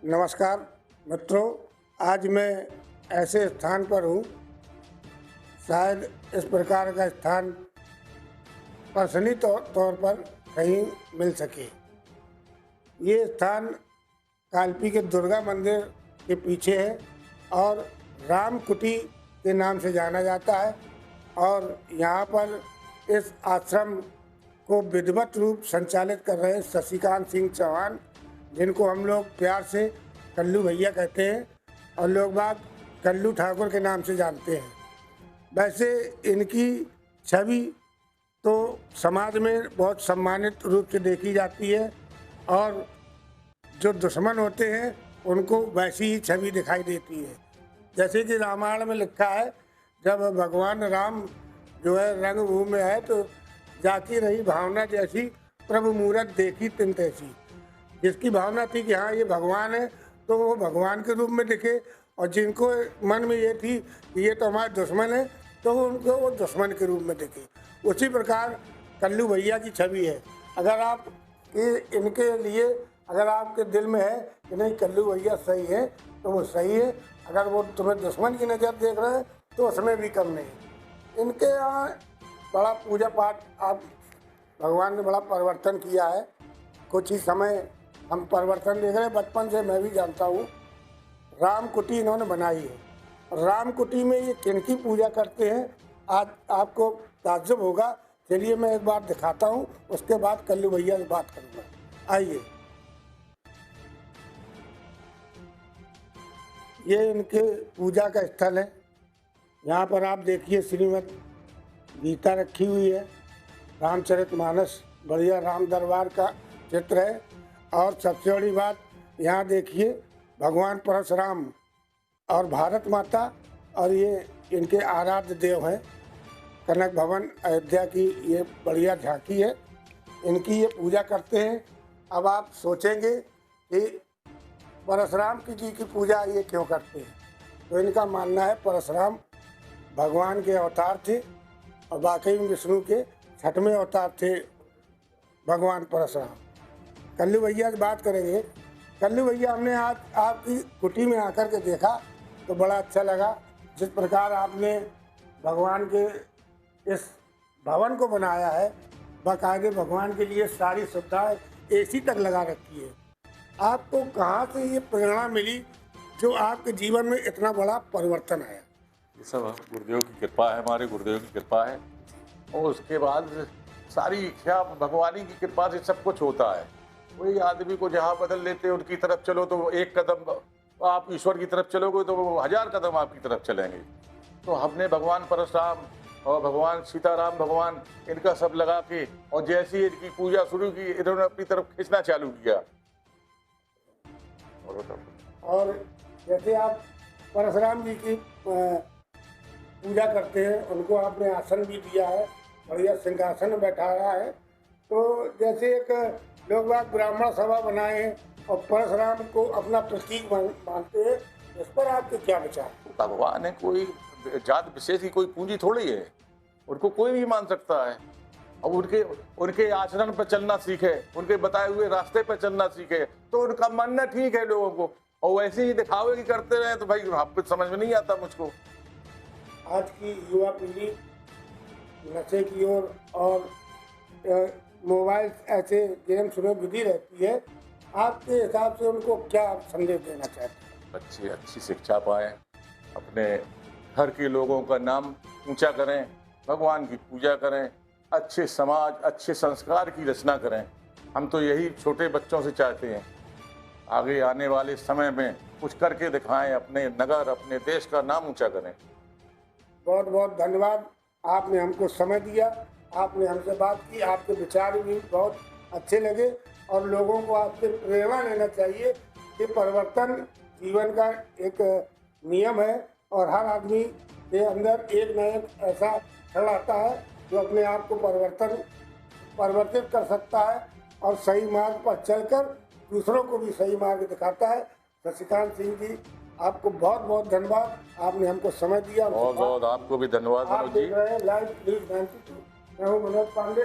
नमस्कार मित्रों, आज मैं ऐसे स्थान पर हूँ, शायद इस प्रकार का स्थान पर्सनली तौर पर कहीं मिल सके। ये स्थान कालपी के दुर्गा मंदिर के पीछे है और राम कुटी के नाम से जाना जाता है। और यहाँ पर इस आश्रम को विधिवत रूप संचालित कर रहे हैं शशिकांत सिंह चौहान, जिनको हम लोग प्यार से कल्लू भैया कहते हैं और लोग बाग कल्लू ठाकुर के नाम से जानते हैं। वैसे इनकी छवि तो समाज में बहुत सम्मानित रूप से देखी जाती है और जो दुश्मन होते हैं उनको वैसी ही छवि दिखाई देती है। जैसे कि रामायण में लिखा है, जब भगवान राम जो है रंगभूमि में है तो जाती रही भावना जैसी, प्रभु मूरत देखी तिन तैसी। जिसकी भावना थी कि हाँ ये भगवान है तो वो भगवान के रूप में दिखे, और जिनको मन में ये थी कि ये तो हमारे दुश्मन है तो उनको वो दुश्मन के रूप में दिखे। उसी प्रकार कल्लू भैया की छवि है। अगर आप इनके लिए अगर आपके दिल में है कि नहीं कल्लू भैया सही है तो वो सही है, अगर वो तुम्हें दुश्मन की नज़र देख रहे हैं तो उसमें भी कम नहीं। इनके यहाँ बड़ा पूजा पाठ, आप भगवान ने बड़ा परिवर्तन किया है। कुछ ही समय हम परिवर्तन देख रहे हैं, बचपन से मैं भी जानता हूँ। राम कुटी इन्होंने बनाई है। राम कुटी में ये किनकी पूजा करते हैं आज आपको ताज्जुब होगा। चलिए मैं एक बार दिखाता हूँ, उसके बाद कल्लू भैया से बात करूँगा। आइए, ये इनके पूजा का स्थल है। यहाँ पर आप देखिए श्रीमद् गीता रखी हुई है, रामचरितमानस, बढ़िया राम दरबार का चित्र है। और सबसे बड़ी बात यहाँ देखिए भगवान परशुराम और भारत माता, और ये इनके आराध्य देव हैं। कनक भवन अयोध्या की ये बढ़िया झांकी है, इनकी ये पूजा करते हैं। अब आप सोचेंगे कि परशुराम जी की पूजा ये क्यों करते हैं, तो इनका मानना है परशुराम भगवान के अवतार थे और वाकई में विष्णु के 6वें अवतार थे भगवान परशुराम। कल्लू भैया से बात करेंगे। कल्लू भैया, हमने आज आपकी कुटी में आकर के देखा तो बड़ा अच्छा लगा। जिस प्रकार आपने भगवान के इस भवन को बनाया है, बाकायदे भगवान के लिए सारी सुविधाएं एसी तक लगा रखी है। आपको कहाँ से ये प्रेरणा मिली जो आपके जीवन में इतना बड़ा परिवर्तन आया? ये सब गुरुदेव की कृपा है, हमारे गुरुदेव की कृपा है। और उसके बाद सारी इच्छा भगवान की कृपा से सब कुछ होता है। कोई आदमी को जहाँ बदल लेते हैं उनकी तरफ चलो तो एक कदम आप ईश्वर की तरफ चलोगे तो वो 1000 कदम आपकी तरफ चलेंगे। तो हमने भगवान परशुराम और भगवान सीताराम भगवान इनका सब लगा के, और जैसे ही इनकी पूजा शुरू की इन्होंने अपनी तरफ खींचना चालू किया। और जैसे आप परशुराम जी की पूजा करते हैं, उनको आपने आसन भी दिया है, बढ़िया सिंहासन में बैठाया है। तो जैसे एक लोग बाग ब्राह्मण सभा बनाए और परशुराम को अपना प्रतीक मानते हैं, इस पर आपके क्या विचार? भगवान है, कोई जात विशेष की कोई पूंजी थोड़ी है, उनको कोई भी मान सकता है। और उनके आचरण पर चलना सीखे, उनके बताए हुए रास्ते पर चलना सीखे तो उनका मानना ठीक है लोगों को। और वैसे ही दिखावे की करते रहे तो भाई आपको समझ में नहीं आता मुझको। आज की युवा पीढ़ी नशे की ओर और मोबाइल ऐसे गेम्स में विधि रहती है, आपके हिसाब से उनको क्या संदेश देना चाहते हैं? बच्चे अच्छी शिक्षा पाएं, अपने घर के लोगों का नाम ऊंचा करें, भगवान की पूजा करें, अच्छे समाज अच्छे संस्कार की रचना करें। हम तो यही छोटे बच्चों से चाहते हैं। आगे आने वाले समय में कुछ करके दिखाएं, अपने नगर अपने देश का नाम ऊंचा करें। बहुत बहुत धन्यवाद, आपने हमको समय दिया, आपने हमसे बात की, आपके विचार भी बहुत अच्छे लगे। और लोगों को आपसे प्रेरणा लेना चाहिए कि परिवर्तन जीवन का एक नियम है और हर आदमी के अंदर एक न एक ऐसा क्षण आता है जो अपने आप को परिवर्तित कर सकता है और सही मार्ग पर चलकर दूसरों को भी सही मार्ग दिखाता है। शशिकांत सिंह जी, आपको बहुत बहुत धन्यवाद, आपने हमको समय दिया। बहुत बहुत आपको भी धन्यवाद मनोज जी। लाइव न्यूज़ 92, मैं हूँ मनोज पांडे।